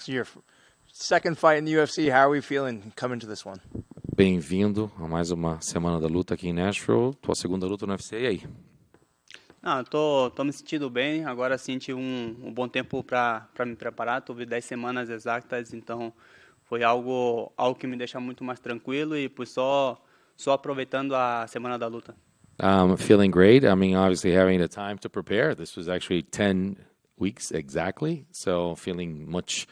It's your second fight in the UFC. How are we feeling coming to this one? Bem-vindo a mais uma semana da luta aqui em Nashville. Tua segunda luta no UFC, e aí? Não, tô me sentindo bem. Agora sim tive um bom tempo para me preparar. Tive 10 semanas exatas, então foi algo que me deixa muito mais tranquilo e pues só aproveitando a semana da luta. Feeling great. I mean, obviously having the time to prepare. This was actually 10 weeks exactly, so feeling much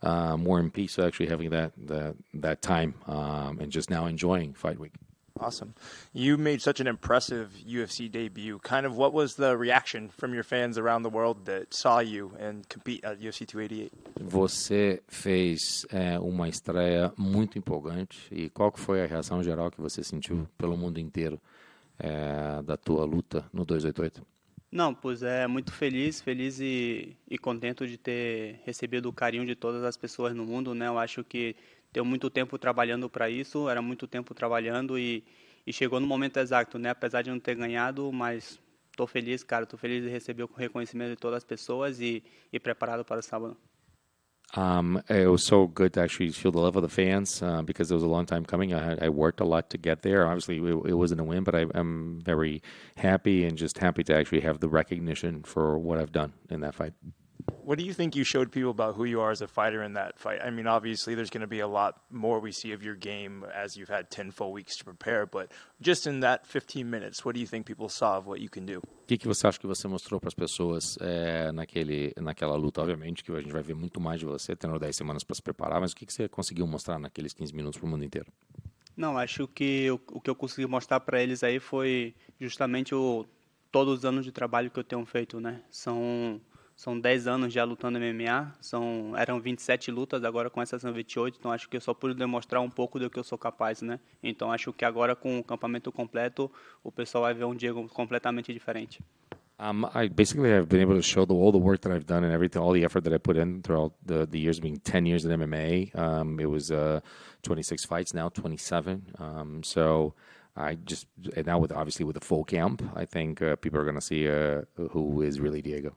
more in peace actually having that time and just now enjoying fight week. Awesome. You made such an impressive UFC debut. Kind of what was the reaction from your fans around the world that saw you and compete at UFC 288? Você fez uma estreia muito empolgante. E qual que foi a reação geral que você sentiu pelo mundo inteiro da tua luta no 288? Não, pois muito feliz e contente de ter recebido o carinho de todas as pessoas no mundo, né? Eu acho que tenho muito tempo trabalhando para isso, era muito tempo trabalhando e chegou no momento exato, né? Apesar de não ter ganhado, mas tô feliz, cara, tô feliz de receber o reconhecimento de todas as pessoas e preparado para o sábado. It was so good to actually feel the love of the fans because it was a long time coming. I worked a lot to get there. Obviously, it wasn't a win, but I'm very happy and just happy to actually have the recognition for what I've done in that fight. What do you think you showed people about who you are as a fighter in that fight? I mean, obviously, there's going to be a lot more we see of your game as you've had 10 full weeks to prepare, but just in that 15 minutes, what do you think people saw of what you can do? O que você acha que você mostrou para as pessoas naquela luta? Obviamente que a gente vai ver muito mais de você, tendo 10 semanas para se preparar, mas o que você conseguiu mostrar naqueles 15 minutos para o mundo inteiro? Não, acho que o que eu consegui mostrar para eles aí foi justamente todos os anos de trabalho que eu tenho feito, né? São 10 anos já lutando MMA, eram 27 lutas, agora com essas são 28, então acho que eu só pude demonstrar um pouco do que eu sou capaz, né? Então acho que agora com o campamento completo, o pessoal vai ver um Diego completamente diferente. I basically have been able to show all the work that I've done and everything, all the effort that I put in throughout the years, being 10 years in MMA. It was 26 fights, now 27. So and now obviously with the full camp, I think people are going to see who is really Diego.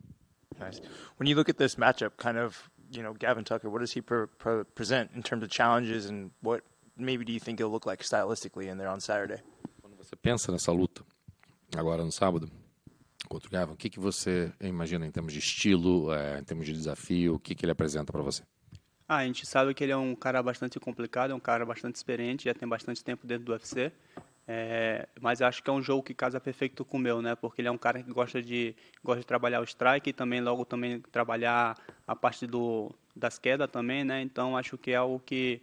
Nice. When you look at this matchup, kind of, Gavin Tucker, what does he present in terms of challenges and what maybe do you think it'll look like stylistically in there on Saturday? Quando você pensa nessa luta, agora no sábado, contra o Gavin, o que você imagina em termos de estilo, em termos de desafio, o que ele apresenta para você? A gente sabe que ele é um cara bastante complicado, é um cara bastante experiente, já tem bastante tempo dentro do UFC. Mas acho que é um jogo que casa perfeito com o meu, né? Porque ele é um cara que gosta de trabalhar o strike e também trabalhar a parte das quedas também, né? Então acho que é algo que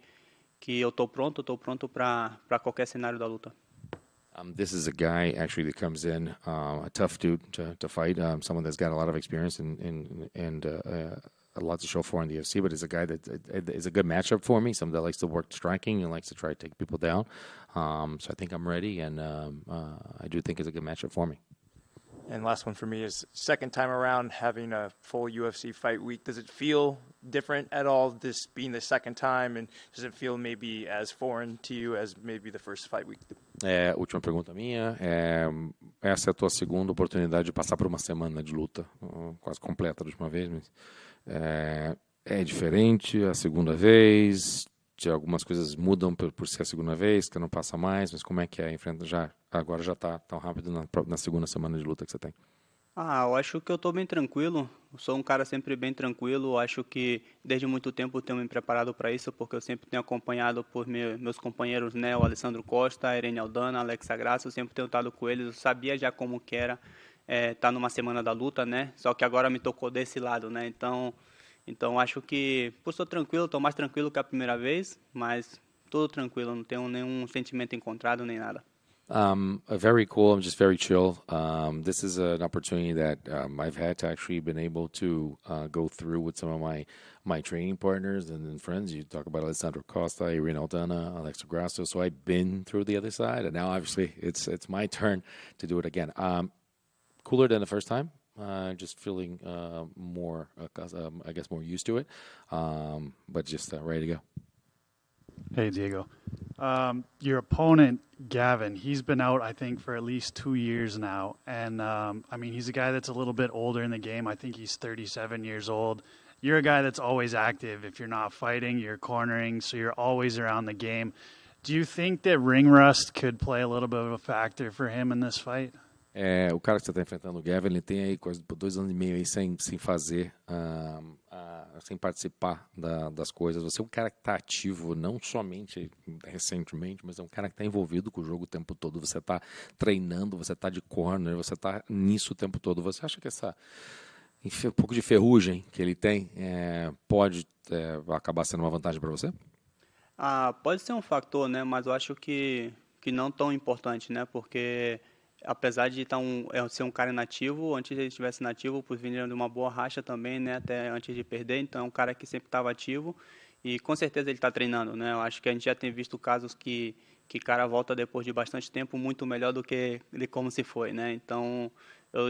eu tô pronto para qualquer cenário da luta. This is a guy actually that comes in a tough dude to fight, someone that's got a lot of experience and a lot to show for in the UFC, but is a guy that is a good matchup for me, someone that likes to work striking and likes to try to take people down. So I think I'm ready, and I do think it's a good matchup for me. And last one for me is second time around having a full UFC fight week. Does it feel different at all, this being the second time, and does it feel maybe as foreign to you as maybe the first fight week? Última pergunta minha. Essa é a tua segunda oportunidade de passar por uma semana de luta, quase completa da última vez, mas é diferente a segunda vez? Algumas coisas mudam por ser a segunda vez, que não passa mais, mas como é que agora já está tão rápido na segunda semana de luta que você tem? Eu acho que eu estou bem tranquilo, eu sou um cara sempre bem tranquilo, acho que desde muito tempo eu tenho me preparado para isso, porque eu sempre tenho acompanhado por meus companheiros, né, o Alessandro Costa, a Irene Aldana, a Alexa Graça, eu sempre tenho estado com eles, eu sabia já como que era estar numa semana da luta, né, só que agora me tocou desse lado, né, então acho que, estou tranquilo, estou mais tranquilo que a primeira vez, mas tudo tranquilo, não tenho nenhum sentimento encontrado nem nada. Very cool. I'm just very chill. This is an opportunity that I've had to actually been able to go through with some of my training partners and friends. You talk about Alessandro Costa, Irene Aldana, Alexa Grasso. So I've been through the other side, and now obviously it's my turn to do it again. Cooler than the first time. Just feeling more, I guess, more used to it. But just ready to go. Hey, Diego. Your opponent, Gavin, he's been out, I think, for at least 2 years now. And, he's a guy that's a little bit older in the game. I think he's 37 years old. you're a guy that's always active. If you're not fighting, you're cornering, so you're always around the game. Do you think that ring rust could play a little bit of a factor for him in this fight? O cara que você está enfrentando, o Gavin, ele tem aí quase 2 anos e meio aí sem fazer, sem participar das coisas. Você é um cara que está ativo, não somente recentemente, mas é um cara que está envolvido com o jogo o tempo todo. Você está treinando, você está de corner, você está nisso o tempo todo. Você acha que essa um pouco de ferrugem que ele tem pode acabar sendo uma vantagem para você? Pode ser um fator, né? Mas eu acho que não tão importante, né? Porque apesar de ser um cara inativo, antes ele estivesse nativo, por vir de uma boa racha também, né? Até antes de perder, então é um cara que sempre estava ativo e com certeza ele está treinando, né? Eu acho que a gente já tem visto casos que cara volta depois de bastante tempo muito melhor do que de como se foi, né? Então eu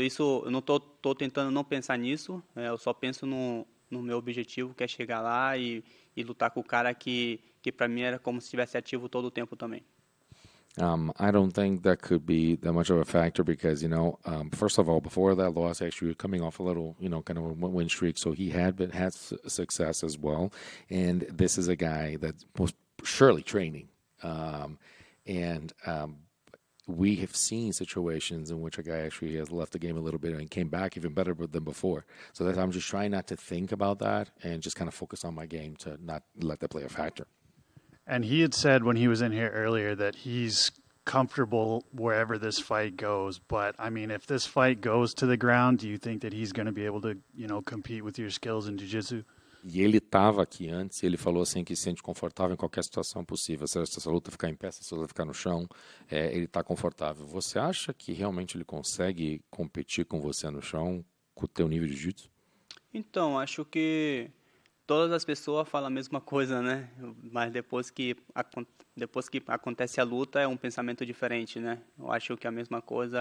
não tô tentando não pensar nisso, eu só penso no meu objetivo, que é chegar lá e lutar com o cara que para mim era como se estivesse ativo todo o tempo também. I don't think that could be that much of a factor because, first of all, before that loss, actually, you're coming off a little, kind of a win streak. So he had success as well. And this is a guy that was surely training. We have seen situations in which a guy actually has left the game a little bit and came back even better than before. So I'm just trying not to think about that and just kind of focus on my game to not let that play a factor. And he had said when he was in here earlier that he's comfortable wherever this fight goes. But, I mean, if this fight goes to the ground, do you think that he's going to be able to, compete with your skills in jiu-jitsu? E ele estava aqui antes e ele falou assim que se sente confortável em qualquer situação possível. Se essa luta ficar em pé, se essa luta ficar no chão, ele está confortável. Você acha que realmente ele consegue competir com você no chão, com o teu nível de jiu-jitsu? Então, acho que todas as pessoas falam a mesma coisa, né? Mas depois que acontece a luta é um pensamento diferente, né? Eu acho que a mesma coisa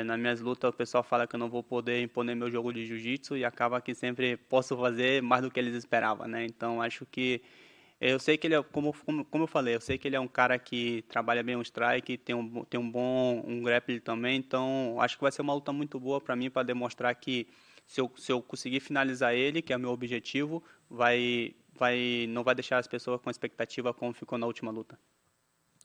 nas minhas lutas o pessoal fala que eu não vou poder impor meu jogo de jiu-jitsu e acaba que sempre posso fazer mais do que eles esperavam, né? Então acho que eu sei que ele é, como eu falei, eu sei que ele é um cara que trabalha bem o strike, tem um grappling também, então acho que vai ser uma luta muito boa para mim para demonstrar que se eu conseguir finalizar ele, que é o meu objetivo, não vai deixar as pessoas com expectativa como ficou na última luta.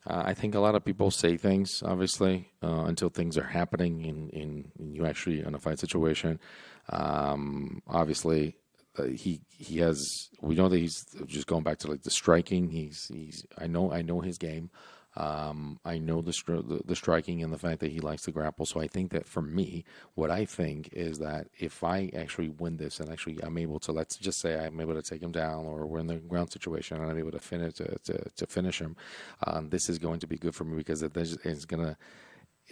I think a lot of people say things, obviously, until things are happening in you actually in a fight situation. Obviously, he has. We know that he's just going back to like the striking. I know his game. I know the striking and the fact that he likes to grapple. So I think that for me, what I think is that if I actually win this and actually I'm able to, let's just say I'm able to take him down or we're in the ground situation and I'm able to finish him, this is going to be good for me because it's going to,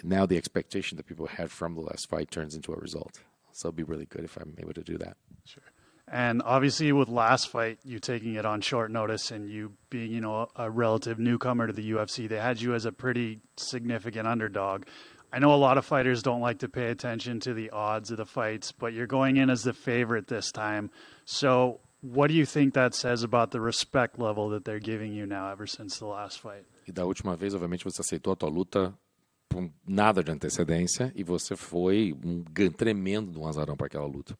now the expectation that people had from the last fight turns into a result. So it'll be really good if I'm able to do that. Sure. And obviously with last fight, you taking it on short notice and you being, a relative newcomer to the UFC, they had you as a pretty significant underdog. I know a lot of fighters don't like to pay attention to the odds of the fights, but you're going in as the favorite this time. So what do you think that says about the respect level that they're giving you now ever since the last fight? E da última vez, obviamente, você aceitou a tua luta com nada de antecedência e você foi um tremendo de um azarão para aquela luta.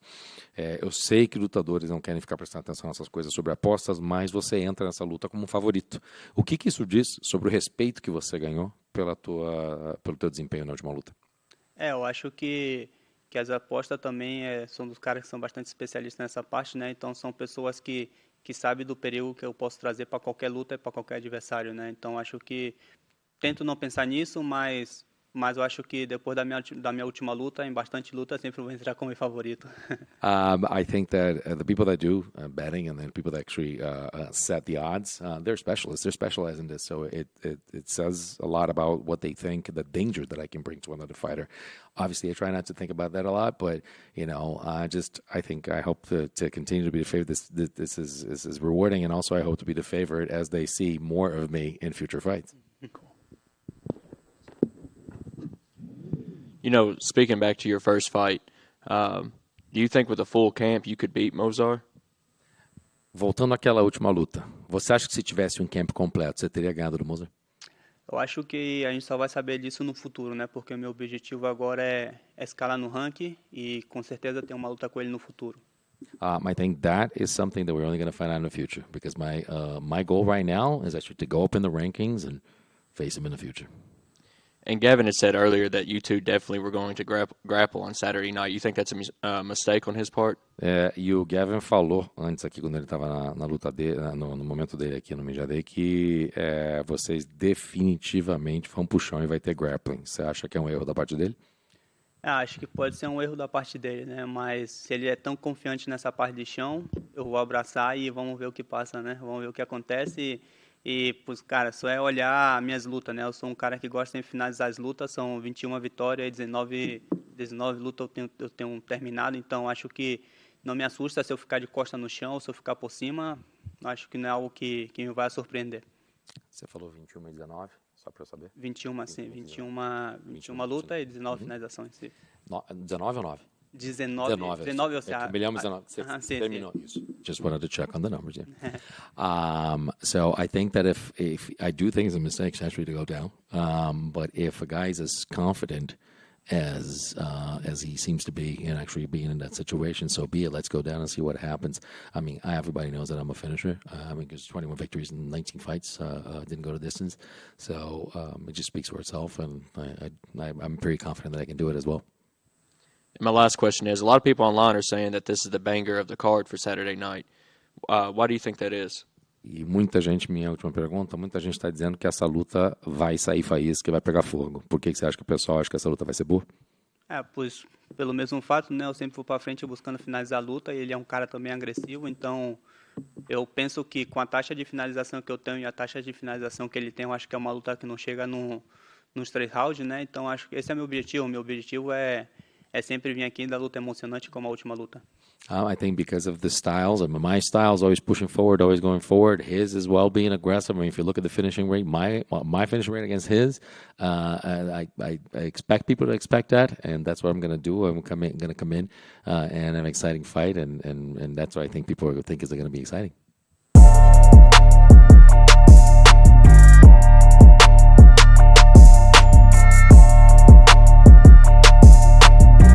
Eu sei que lutadores não querem ficar prestando atenção nessas coisas sobre apostas, mas você entra nessa luta como um favorito. O que isso diz sobre o respeito que você ganhou pelo teu desempenho na última luta? Eu acho que as apostas também são dos caras que são bastante especialistas nessa parte, né? Então são pessoas que sabem do perigo que eu posso trazer para qualquer luta e para qualquer adversário, né? Então acho que tento não pensar nisso, mas eu acho que depois da minha última luta, em bastante luta, sempre vou entrar como favorito. I think that the people that do betting and then people that actually set the odds, they're specialists. They're specialized in this, so it says a lot about what they think, the danger that I can bring to another fighter. Obviously, I try not to think about that a lot, but I hope to continue to be the favorite. This is rewarding, and also I hope to be the favorite as they see more of me in future fights. Cool. Speaking back to your first fight, do you think with a full camp you could beat Mozart? Voltando àquela última luta, você acha que se tivesse um camp completo, você teria ganhado do Mozart? Eu acho que a gente só vai saber disso no futuro, né? Porque o meu objetivo agora é escalar no ranking e com certeza ter uma luta com ele no futuro. I think that is something that we're only going to find out in the future because my goal right now is actually to go up in the rankings and face him in the future. And Gavin had said earlier that you two definitely were going to grapple on Saturday night. You think that's a mistake on his part? E o Gavin falou antes aqui, quando ele estava na luta dele, no momento dele aqui no Media Day, que vocês definitivamente vão pro chão e vai ter grappling. Você acha que é um erro da parte dele? Acho que pode ser um erro da parte dele, né? Mas se ele é tão confiante nessa parte de chão, eu vou abraçar e vamos ver o que passa, né? Vamos ver o que acontece. Pros cara, só é olhar minhas lutas, né? Eu sou um cara que gosta de finalizar as lutas, são 21 vitórias e 19 lutas eu tenho terminado, então acho que não me assusta se eu ficar de costa no chão ou se eu ficar por cima, acho que não é algo que me vai surpreender. Você falou 21 e 19, só para eu saber? 21, sim, 21 luta e 19 finalizações em si. 19 ou 9? 19 você acha? Milhão 19. Você sim, terminou isso. Just wanted to check on the numbers, yeah. So I think that if I do think it's a mistake, actually, to go down. But if a guy is as confident as he seems to be and actually being in that situation, so be it. Let's go down and see what happens. I mean, everybody knows that I'm a finisher. I mean, there's 21 victories in 19 fights. Didn't go to distance. So it just speaks for itself, and I'm pretty confident that I can do it as well. And my last question is, a lot of people online are saying that this is the banger of the card for Saturday night. Why do you think that is? E muita gente, minha última pergunta, muita gente está dizendo que essa luta vai sair faísca, que vai pegar fogo. Por que você acha que o pessoal acha que essa luta vai ser boa? Pois pelo mesmo fato, né? Eu sempre vou para frente buscando finalizar a luta e ele é um cara também agressivo, então eu penso que com a taxa de finalização que eu tenho e a taxa de finalização que ele tem, eu acho que é uma luta que não chega nos 3 rounds, né? Então acho que esse é meu objetivo. Meu objetivo é sempre vir aqui e dar luta emocionante como a última luta. I think because of the styles, I mean, my style is always pushing forward, always going forward. His as well being aggressive. I mean, if you look at the finishing rate, my finishing rate against his, I expect people to expect that, and that's what I'm going to do. I'm going to come in and have an exciting fight, and that's what I think people think is going to be exciting.